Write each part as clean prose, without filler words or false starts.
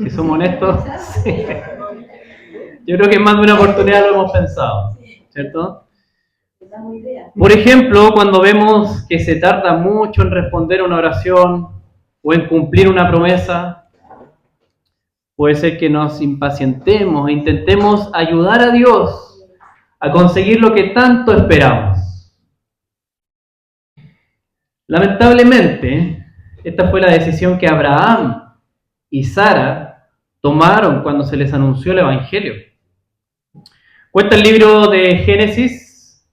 Si somos honestos, sí. Yo creo que en más de una oportunidad lo hemos pensado, ¿cierto? Por ejemplo, cuando vemos que se tarda mucho en responder una oración o en cumplir una promesa, puede ser que nos impacientemos e intentemos ayudar a Dios a conseguir lo que tanto esperamos. Lamentablemente, esta fue la decisión que Abraham y Sara tomaron cuando se les anunció el Evangelio. Cuenta el libro de Génesis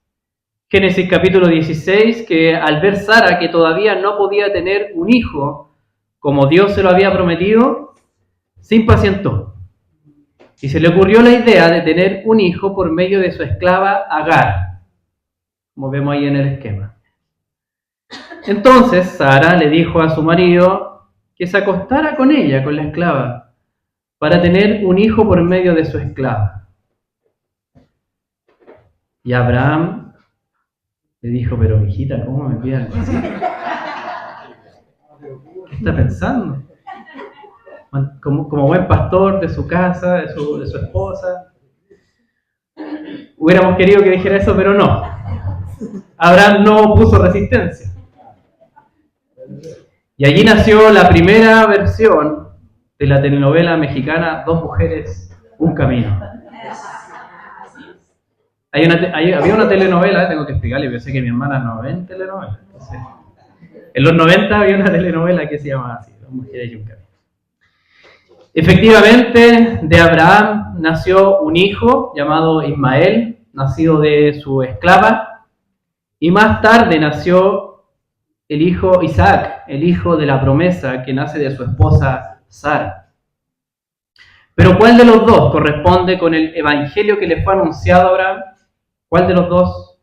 capítulo 16, que al ver Sara que todavía no podía tener un hijo como Dios se lo había prometido, se impacientó y se le ocurrió la idea de tener un hijo por medio de su esclava Agar, como vemos ahí en el esquema. Entonces Sara le dijo a su marido que se acostara con ella, con la esclava, para tener un hijo por medio de su esclava. Y Abraham le dijo, pero mijita, ¿cómo me pide algo así? ¿Qué está pensando? Como buen pastor de su casa, de su esposa. Hubiéramos querido que dijera eso, pero no. Abraham no puso resistencia. Y allí nació la primera versión de la telenovela mexicana Dos mujeres, un camino. Había una telenovela, tengo que explicarle, yo sé que mi hermana no ve telenovelas. Entonces, en los 90 había una telenovela que se llamaba así, Dos mujeres y un camino. Efectivamente, de Abraham nació un hijo llamado Ismael, nacido de su esclava, y más tarde nació el hijo Isaac, el hijo de la promesa que nace de su esposa Sara. Pero ¿cuál de los dos corresponde con el evangelio que le fue anunciado a Abraham? ¿Cuál de los dos?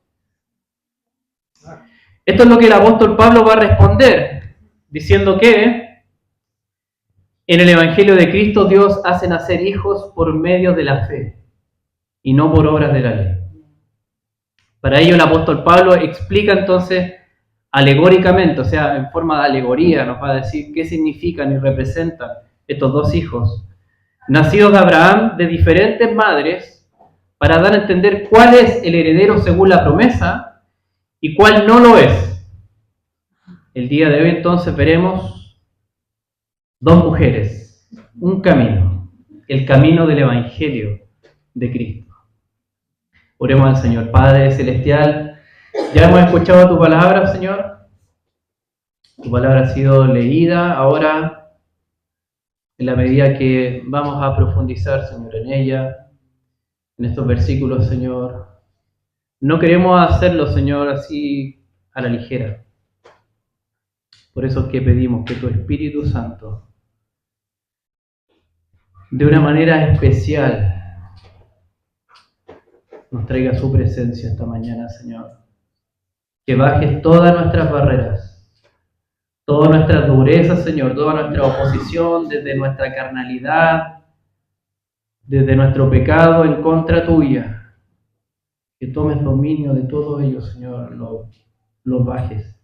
Esto es lo que el apóstol Pablo va a responder, diciendo que en el evangelio de Cristo Dios hace nacer hijos por medio de la fe y no por obras de la ley. Para ello el apóstol Pablo explica entonces alegóricamente, o sea, en forma de alegoría, nos va a decir qué significan y representan estos dos hijos, nacidos de Abraham de diferentes madres, para dar a entender cuál es el heredero según la promesa y cuál no lo es. El día de hoy entonces veremos dos mujeres, un camino, el camino del Evangelio de Cristo. Oremos al Señor. Padre Celestial, ya hemos escuchado tu palabra, Señor. Tu palabra ha sido leída. Ahora, en la medida que vamos a profundizar, Señor, en ella, en estos versículos, Señor, no queremos hacerlo, Señor, así a la ligera. Por eso es que pedimos que tu Espíritu Santo, de una manera especial, nos traiga su presencia esta mañana, Señor. Que bajes todas nuestras barreras, todas nuestras durezas, Señor, toda nuestra oposición desde nuestra carnalidad, desde nuestro pecado en contra tuya. Que tomes dominio de todo ello, Señor, lo bajes.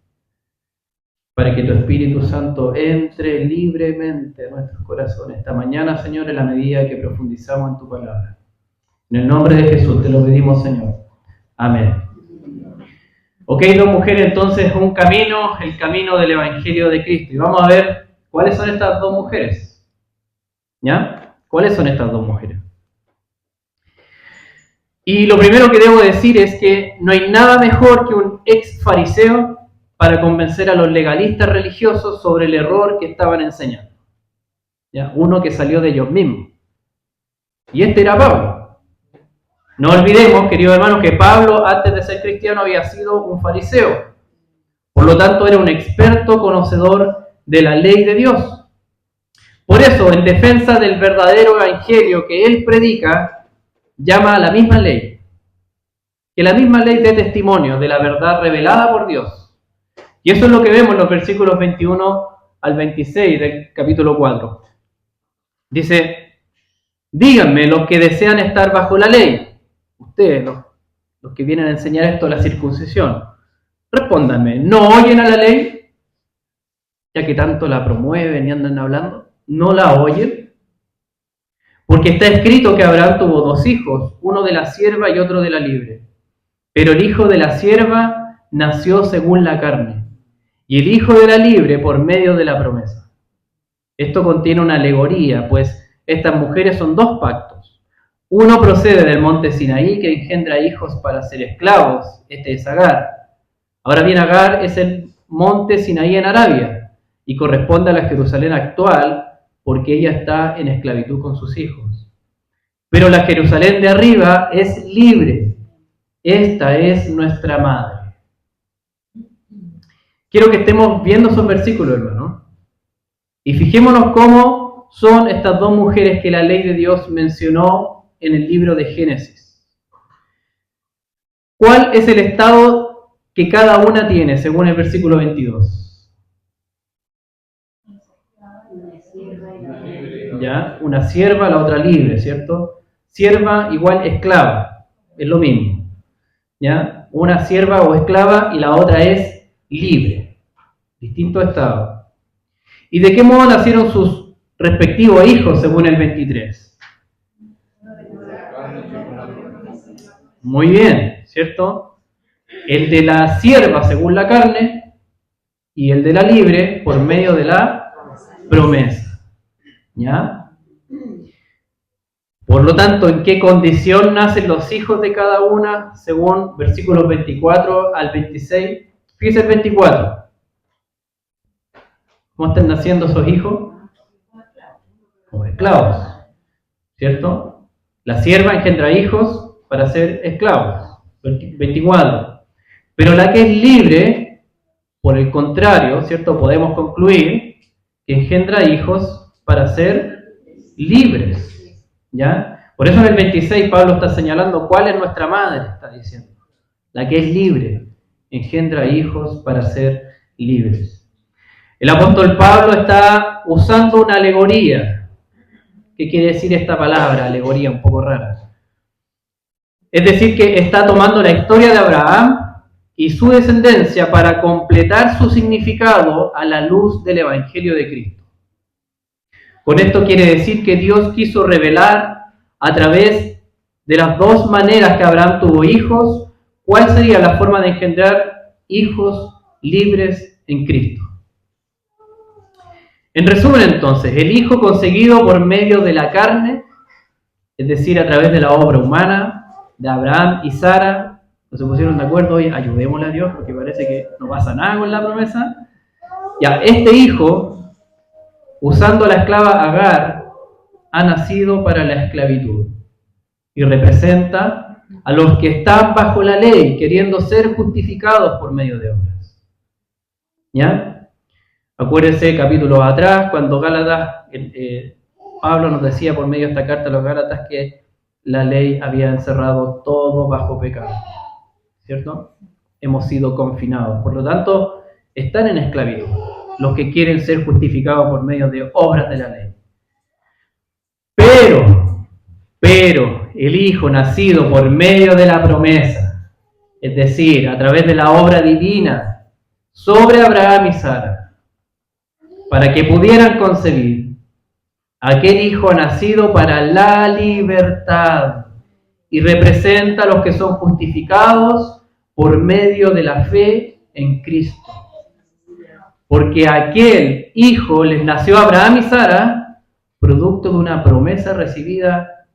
Para que tu Espíritu Santo entre libremente en nuestros corazones esta mañana, Señor, en la medida que profundizamos en tu palabra. En el nombre de Jesús te lo pedimos, Señor. Amén. Ok, dos mujeres, entonces, un camino, el camino del Evangelio de Cristo. Y vamos a ver cuáles son estas dos mujeres. ¿Ya? ¿Cuáles son estas dos mujeres? Y lo primero que debo decir es que no hay nada mejor que un ex fariseo para convencer a los legalistas religiosos sobre el error que estaban enseñando. ¿Ya? Uno que salió de ellos mismos. Y este era Pablo. No olvidemos, queridos hermanos, que Pablo, antes de ser cristiano, había sido un fariseo. Por lo tanto, era un experto conocedor de la ley de Dios. Por eso, en defensa del verdadero evangelio que él predica, llama a la misma ley. Que la misma ley de testimonio de la verdad revelada por Dios. Y eso es lo que vemos en los versículos 21 al 26 del capítulo 4. Dice, díganme los que desean estar bajo la ley. Ustedes, los que vienen a enseñar esto, la circuncisión, respóndanme, ¿no oyen a la ley? Ya que tanto la promueven y andan hablando, ¿no la oyen? Porque está escrito que Abraham tuvo 2 hijos, uno de la sierva y otro de la libre. Pero el hijo de la sierva nació según la carne, y el hijo de la libre por medio de la promesa. Esto contiene una alegoría, pues estas mujeres son 2 pactos. Uno procede del monte Sinaí, que engendra hijos para ser esclavos. Este es Agar. Ahora bien, Agar es el monte Sinaí en Arabia, y corresponde a la Jerusalén actual, porque ella está en esclavitud con sus hijos. Pero la Jerusalén de arriba es libre. Esta es nuestra madre. Quiero que estemos viendo esos versículos, hermano. Y fijémonos cómo son estas 2 mujeres que la ley de Dios mencionó en el libro de Génesis. ¿Cuál es el estado que cada una tiene, según el versículo 22? ¿Ya? Una sierva, la otra libre, ¿cierto? Sierva igual esclava, es lo mismo. ¿Ya? Una sierva o esclava y la otra es libre. Distinto estado. ¿Y de qué modo nacieron sus respectivos hijos, según el 23? Muy bien, ¿cierto? El de la sierva, según la carne, y el de la libre, por medio de la promesa. ¿Ya? Por lo tanto, ¿en qué condición nacen los hijos de cada una? Según versículos 24 al 26. Fíjense el 24. ¿Cómo están naciendo esos hijos? Como esclavos, ¿cierto? La sierva engendra hijos para ser esclavos. 24. Pero la que es libre, por el contrario, ¿cierto? Podemos concluir que engendra hijos para ser libres, ¿ya? Por eso en el 26 Pablo está señalando cuál es nuestra madre, está diciendo. La que es libre, engendra hijos para ser libres. El apóstol Pablo está usando una alegoría. ¿Qué quiere decir esta palabra? Alegoría, un poco rara. Es decir, que está tomando la historia de Abraham y su descendencia para completar su significado a la luz del Evangelio de Cristo. Con esto quiere decir que Dios quiso revelar a través de las 2 maneras que Abraham tuvo hijos, cuál sería la forma de engendrar hijos libres en Cristo. En resumen, entonces, el hijo conseguido por medio de la carne, es decir, a través de la obra humana de Abraham y Sara, no se pusieron de acuerdo, oye, ayudémosle a Dios porque parece que no pasa nada con la promesa. Ya, este hijo, usando a la esclava Agar, ha nacido para la esclavitud y representa a los que están bajo la ley, queriendo ser justificados por medio de obras. ¿Ya? Acuérdense capítulos atrás, cuando Gálatas, Pablo nos decía por medio de esta carta a los Gálatas que la ley había encerrado todo bajo pecado. ¿Cierto? Hemos sido confinados. Por lo tanto, están en esclavitud los que quieren ser justificados por medio de obras de la ley. Pero, el Hijo nacido por medio de la promesa, es decir, a través de la obra divina sobre Abraham y Sara, para que pudieran concebir, aquel Hijo ha nacido para la libertad y representa a los que son justificados por medio de la fe en Cristo. Porque aquel hijo les nació a Abraham y Sara, producto de una promesa recibida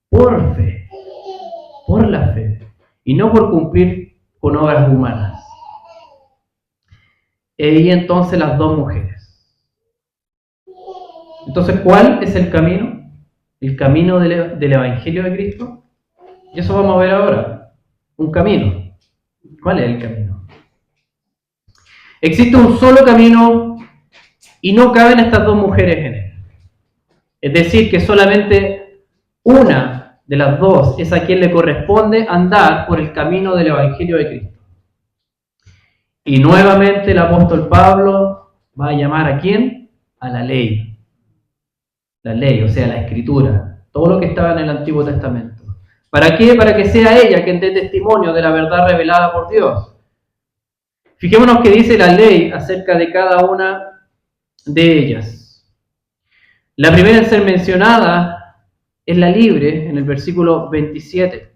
por fe, por la fe, y no por cumplir con obras humanas. Y entonces las 2 mujeres. Entonces, ¿cuál es el camino? El camino del Evangelio de Cristo. Y eso vamos a ver ahora. Un camino. ¿Cuál es el camino? Existe un solo camino y no caben estas 2 mujeres en él. Es decir, que solamente una de las 2 es a quien le corresponde andar por el camino del Evangelio de Cristo. Y nuevamente el apóstol Pablo va a llamar ¿a quién? A la ley. La ley, o sea, la escritura. Todo lo que estaba en el Antiguo Testamento. ¿Para qué? Para que sea ella quien dé testimonio de la verdad revelada por Dios. Fijémonos qué dice la ley acerca de cada una de ellas. La primera en ser mencionada es la libre en el versículo 27.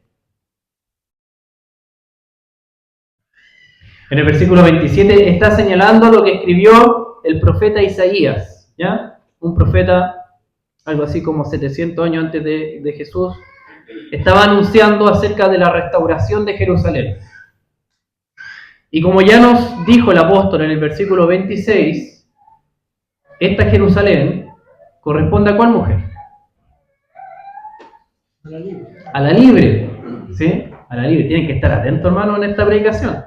En el versículo 27 está señalando lo que escribió el profeta Isaías, ¿ya? Un profeta, algo así como 700 años antes de Jesús, estaba anunciando acerca de la restauración de Jerusalén. Y como ya nos dijo el apóstol en el versículo 26, esta Jerusalén corresponde ¿a cuál mujer? A la libre, ¿sí? A la libre. Tienen que estar atentos, hermano, en esta predicación.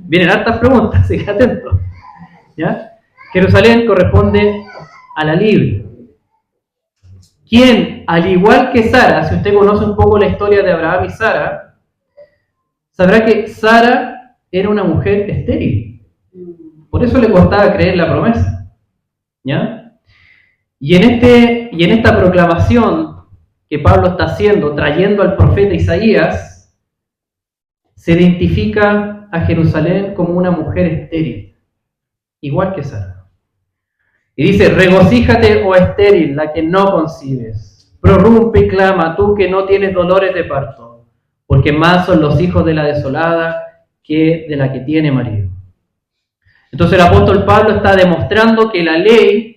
Vienen hartas preguntas, así que atentos. ¿Ya? Jerusalén corresponde a la libre. Quien, al igual que Sara, si usted conoce un poco la historia de Abraham y Sara, sabrá que Sara era una mujer estéril. Por eso le costaba creer la promesa. ¿Ya? Y en esta proclamación que Pablo está haciendo, trayendo al profeta Isaías, se identifica a Jerusalén como una mujer estéril, igual que Sara. Y dice, regocíjate, oh estéril, la que no concibes. Prorrumpe y clama, tú que no tienes dolores de parto, porque más son los hijos de la desolada que de la que tiene marido. Entonces el apóstol Pablo está demostrando que la ley,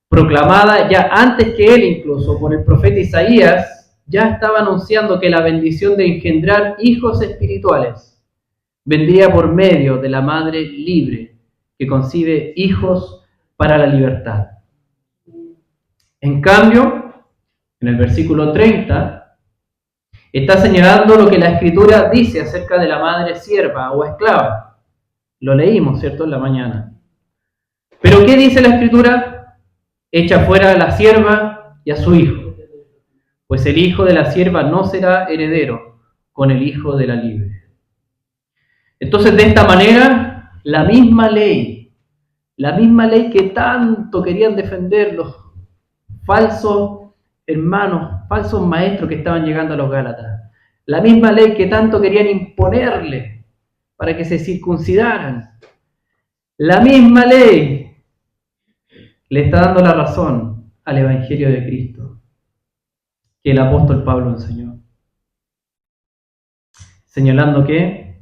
proclamada ya antes que él incluso por el profeta Isaías, ya estaba anunciando que la bendición de engendrar hijos espirituales vendría por medio de la madre libre, que concibe hijos para la libertad. En cambio, en el versículo 30, está señalando lo que la Escritura dice acerca de la madre sierva o esclava. Lo leímos, ¿cierto?, en la mañana. Pero ¿qué dice la Escritura? Echa fuera a la sierva y a su hijo, pues el hijo de la sierva no será heredero con el hijo de la libre. Entonces, de esta manera, la misma ley que tanto querían defender los falsos hermanos, falsos maestros que estaban llegando a los Gálatas, la misma ley que tanto querían imponerle para que se circuncidaran, la misma ley le está dando la razón al Evangelio de Cristo que el apóstol Pablo enseñó, señalando que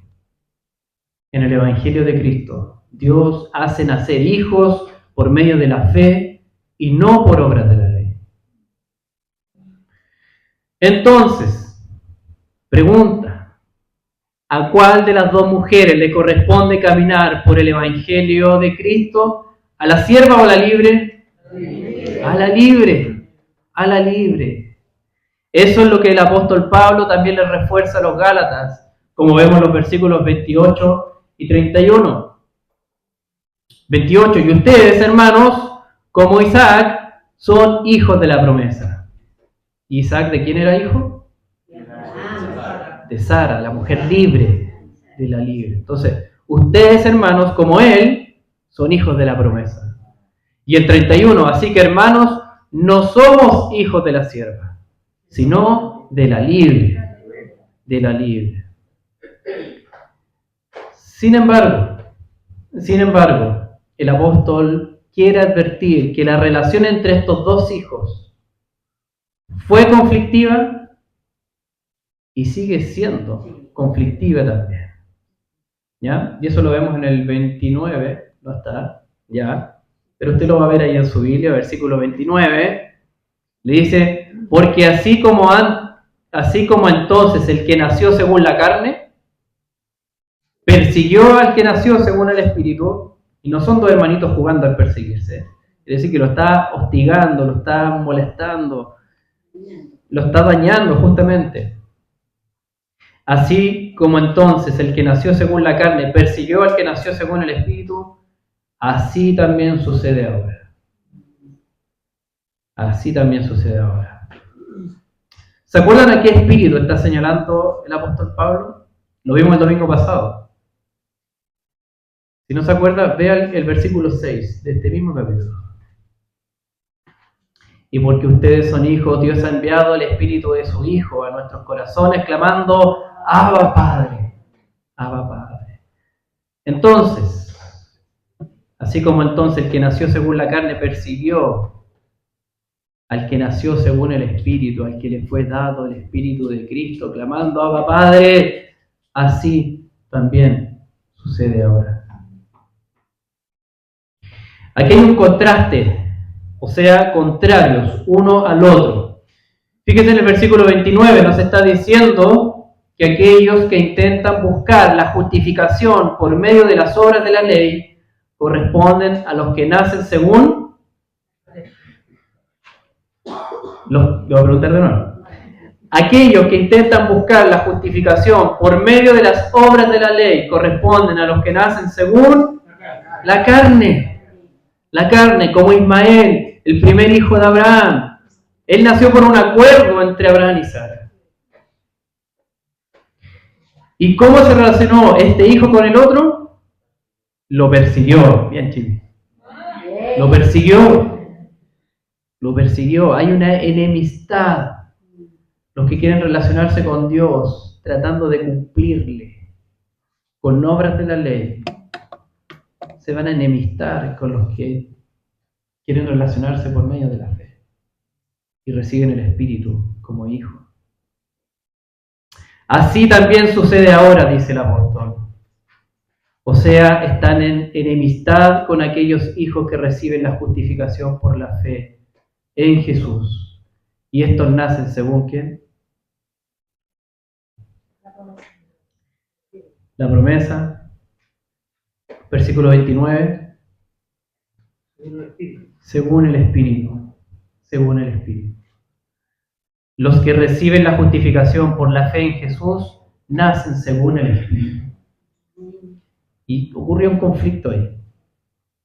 en el Evangelio de Cristo Dios hace nacer hijos por medio de la fe y no por obras de la ley. Entonces, pregunta, ¿a cuál de las dos mujeres le corresponde caminar por el Evangelio de Cristo? ¿A la sierva o a la libre? A la libre, a la libre. Eso es lo que el apóstol Pablo también le refuerza a los Gálatas, como vemos en los versículos 28 y 31. 28, y ustedes, hermanos, como Isaac, son hijos de la promesa. ¿Y Isaac de quién era hijo? De Sara, la mujer libre, de la libre. Entonces, ustedes, hermanos, como él, son hijos de la promesa. Y el 31, así que, hermanos, no somos hijos de la sierva, sino de la libre, de la libre. Sin embargo, el apóstol quiere advertir que la relación entre estos dos hijos fue conflictiva y sigue siendo conflictiva también. ¿Ya? Y eso lo vemos en el 29, no está, ya, pero usted lo va a ver ahí en su Biblia, versículo 29, le dice, porque así como entonces el que nació según la carne, persiguió al que nació según el Espíritu, y no son dos hermanitos jugando al perseguirse, es decir, que lo está hostigando, lo está molestando, lo está dañando justamente. Así como entonces el que nació según la carne persiguió al que nació según el Espíritu, así también sucede ahora. Así también sucede ahora. ¿Se acuerdan a qué espíritu está señalando el apóstol Pablo? Lo vimos el domingo pasado. Si no se acuerda, vea el versículo 6 de este mismo capítulo. Y porque ustedes son hijos, Dios ha enviado el Espíritu de su Hijo a nuestros corazones, clamando, Abba Padre, Abba Padre. Entonces, así como entonces el que nació según la carne persiguió al que nació según el Espíritu, al que le fue dado el Espíritu de Cristo, clamando Abba Padre, así también sucede ahora. Aquí hay un contraste, o sea, contrarios uno al otro. Fíjense en el versículo 29, nos está diciendo que aquellos que intentan buscar la justificación por medio de las obras de la ley corresponden a los que nacen según... Lo voy a preguntar de nuevo. Aquellos que intentan buscar la justificación por medio de las obras de la ley corresponden a los que nacen según la carne. La carne, como Ismael, el primer hijo de Abraham. Él nació por un acuerdo entre Abraham y Sara. ¿Y cómo se relacionó este hijo con el otro? Lo persiguió. Bien, Chile. Lo persiguió. Lo persiguió. Hay una enemistad. Los que quieren relacionarse con Dios, tratando de cumplirle con obras de la ley, se van a enemistar con los que quieren relacionarse por medio de la fe y reciben el Espíritu como hijo. Así también sucede ahora, dice el apóstol. O sea, están en enemistad con aquellos hijos que reciben la justificación por la fe en Jesús. Y estos nacen según ¿quién? La promesa. Versículo 29. Según el Espíritu. Según el Espíritu. Los que reciben la justificación por la fe en Jesús nacen según el Espíritu. Y ocurrió un conflicto ahí.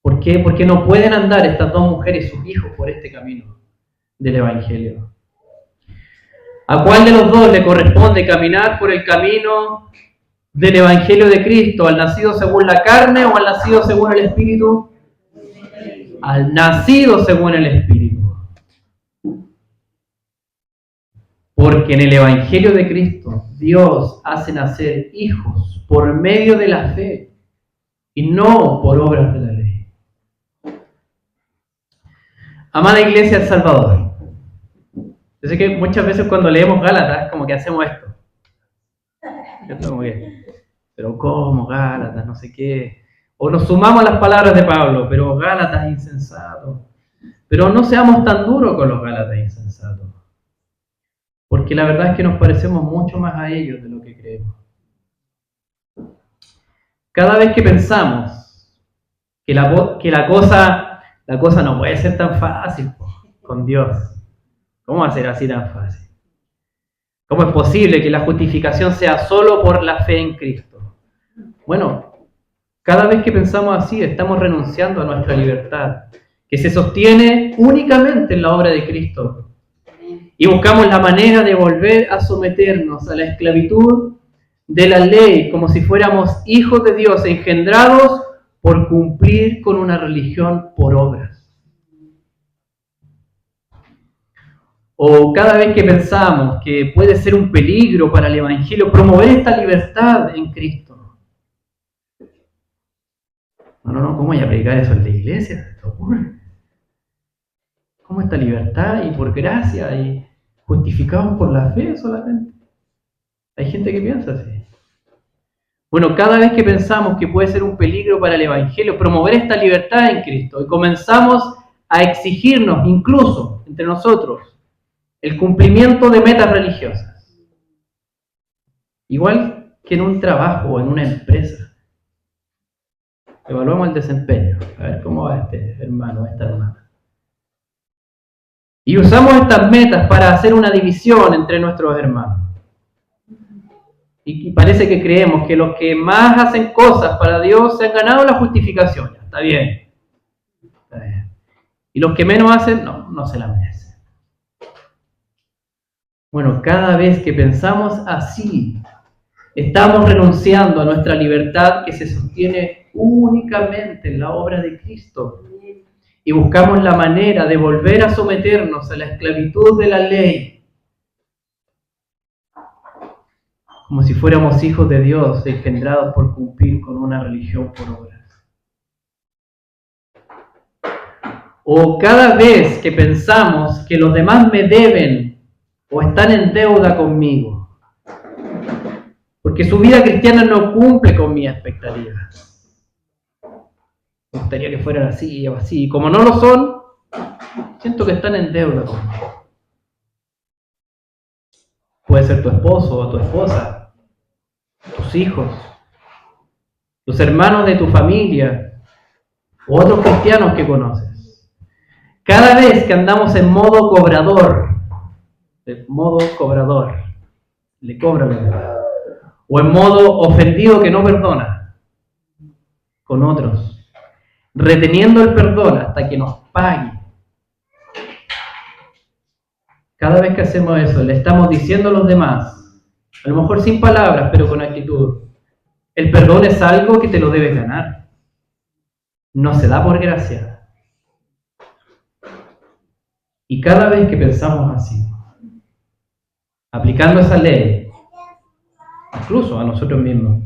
¿Por qué? Porque no pueden andar estas dos mujeres y sus hijos por este camino del Evangelio. ¿A cuál de los dos le corresponde caminar por el camino del Evangelio de Cristo? ¿Al nacido según la carne o al nacido según el Espíritu? Al nacido según el Espíritu. Porque en el Evangelio de Cristo Dios hace nacer hijos por medio de la fe y no por obras de la ley. Amada Iglesia del Salvador, yo sé que muchas veces cuando leemos Gálatas como que hacemos esto. Como que, pero ¿cómo Gálatas? No sé qué. O nos sumamos a las palabras de Pablo, pero Gálatas insensato. Pero no seamos tan duros con los Gálatas insensatos. Porque la verdad es que nos parecemos mucho más a ellos de lo que creemos. Cada vez que pensamos que la cosa no puede ser tan fácil con Dios. ¿Cómo va a ser así tan fácil? ¿Cómo es posible que la justificación sea solo por la fe en Cristo? Bueno, cada vez que pensamos así estamos renunciando a nuestra libertad, que se sostiene únicamente en la obra de Cristo. Y buscamos la manera de volver a someternos a la esclavitud de la ley, como si fuéramos hijos de Dios engendrados por cumplir con una religión por obras. O cada vez que pensamos que puede ser un peligro para el Evangelio promover esta libertad en Cristo. No, ¿cómo voy a predicar eso en la iglesia? ¿Cómo esta libertad y por gracia y justificados por la fe solamente? Hay gente que piensa así. Bueno, cada vez que pensamos que puede ser un peligro para el Evangelio promover esta libertad en Cristo y comenzamos a exigirnos incluso entre nosotros el cumplimiento de metas religiosas, igual que en un trabajo o en una empresa, evaluamos el desempeño, a ver cómo va este hermano o esta hermana. Y usamos estas metas para hacer una división entre nuestros hermanos. Y parece que creemos que los que más hacen cosas para Dios se han ganado la justificación. Está bien. Está bien. Y los que menos hacen, no se la merecen. Bueno, cada vez que pensamos así, estamos renunciando a nuestra libertad que se sostiene únicamente en la obra de Cristo. Y buscamos la manera de volver a someternos a la esclavitud de la ley, como si fuéramos hijos de Dios, engendrados por cumplir con una religión por obras. o cada vez que pensamos que los demás me deben o están en deuda conmigo, porque su vida cristiana no cumple con mis expectativas. Me gustaría que fueran así o así, y como no lo son, siento que están en deuda conmigo. Puede ser tu esposo o tu esposa, tus hijos, los hermanos de tu familia, o otros cristianos que conoces. Cada vez que andamos en modo cobrador, le cobran la verdad, o en modo ofendido que no perdona con otros, reteniendo el perdón hasta que nos pague. Cada vez que hacemos eso, le estamos diciendo a los demás, a lo mejor sin palabras, pero con actitud, el perdón es algo que te lo debes ganar. No se da por gracia. Y cada vez que pensamos así, aplicando esa ley, incluso a nosotros mismos,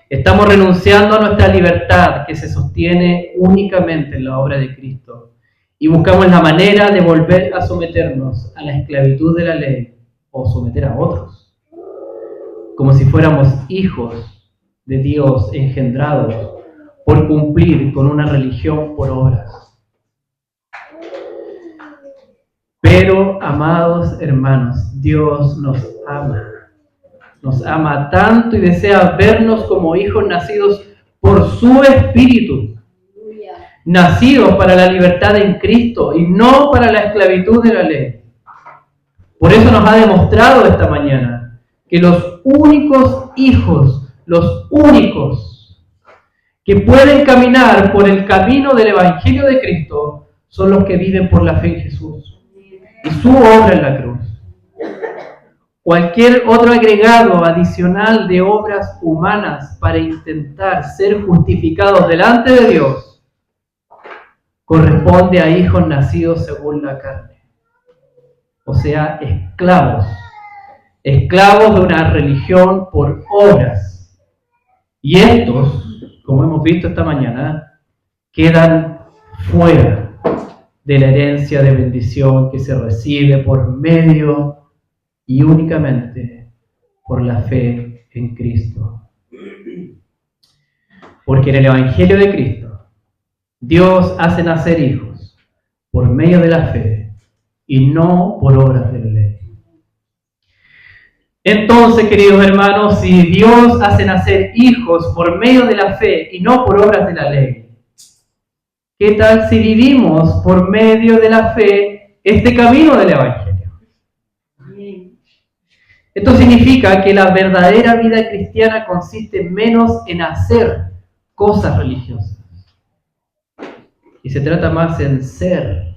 estamos renunciando a nuestra libertad que se sostiene únicamente en la obra de Cristo y buscamos la manera de volver a someternos a la esclavitud de la ley o someter a otros, como si fuéramos hijos de Dios engendrados por cumplir con una religión por obras. Pero, amados hermanos, Dios nos ama tanto y desea vernos como hijos nacidos por su Espíritu, nacidos para la libertad en Cristo y no para la esclavitud de la ley. Por eso nos ha demostrado esta mañana que los únicos hijos, los únicos que pueden caminar por el camino del Evangelio de Cristo son los que viven por la fe en Jesús y su obra en la cruz. Cualquier otro agregado adicional de obras humanas para intentar ser justificados delante de Dios corresponde a hijos nacidos según la carne. O sea, esclavos de una religión por obras. Y estos, como hemos visto esta mañana, quedan fuera de la herencia de bendición que se recibe por medio y únicamente por la fe en Cristo. Porque en el Evangelio de Cristo, Dios hace nacer hijos por medio de la fe y no por obras de la ley. Entonces, queridos hermanos, si Dios hace nacer hijos por medio de la fe y no por obras de la ley, ¿qué tal si vivimos por medio de la fe este camino del Evangelio? Esto significa que la verdadera vida cristiana consiste menos en hacer cosas religiosas y se trata más en ser,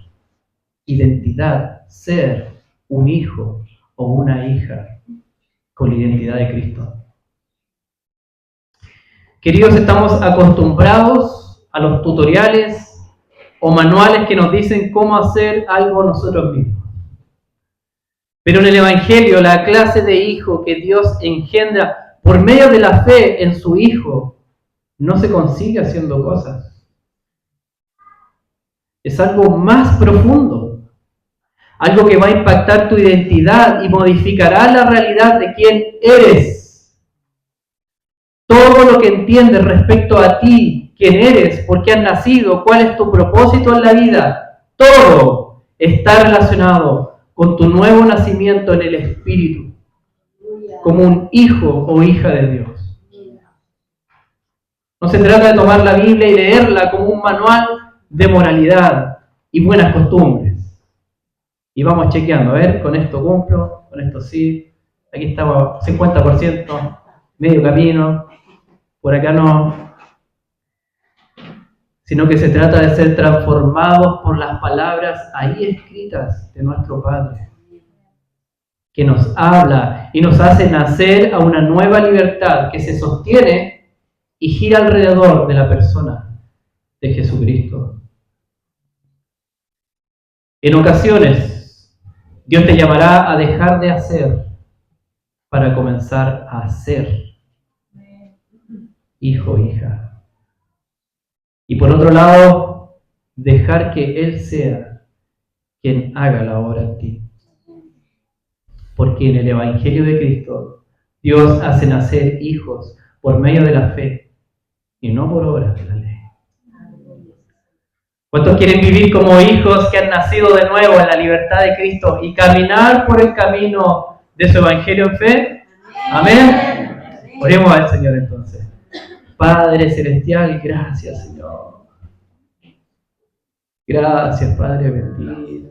identidad, ser un hijo o una hija con la identidad de Cristo. Queridos, estamos acostumbrados a los tutoriales o manuales que nos dicen cómo hacer algo nosotros mismos. Pero en el Evangelio, la clase de hijo que Dios engendra por medio de la fe en su Hijo, no se consigue haciendo cosas. Es algo más profundo, algo que va a impactar tu identidad y modificará la realidad de quién eres. Todo lo que entiendes respecto a ti, quién eres, por qué has nacido, cuál es tu propósito en la vida, todo está relacionado con tu nuevo nacimiento en el Espíritu, como un hijo o hija de Dios. No se trata de tomar la Biblia y leerla como un manual de moralidad y buenas costumbres. Y vamos chequeando, a ver, con esto cumplo, con esto sí, aquí estaba 50%, medio camino, por acá no. Sino que se trata de ser transformados por las palabras ahí escritas de nuestro Padre, que nos habla y nos hace nacer a una nueva libertad que se sostiene y gira alrededor de la persona de Jesucristo. En ocasiones, Dios te llamará a dejar de hacer para comenzar a ser hijo, hija. Y por otro lado, dejar que Él sea quien haga la obra en ti. Porque en el Evangelio de Cristo, Dios hace nacer hijos por medio de la fe y no por obras de la ley. ¿Cuántos quieren vivir como hijos que han nacido de nuevo en la libertad de Cristo y caminar por el camino de su Evangelio en fe? Amén. Oremos al Señor entonces. Padre Celestial, gracias Señor. Gracias Padre bendito.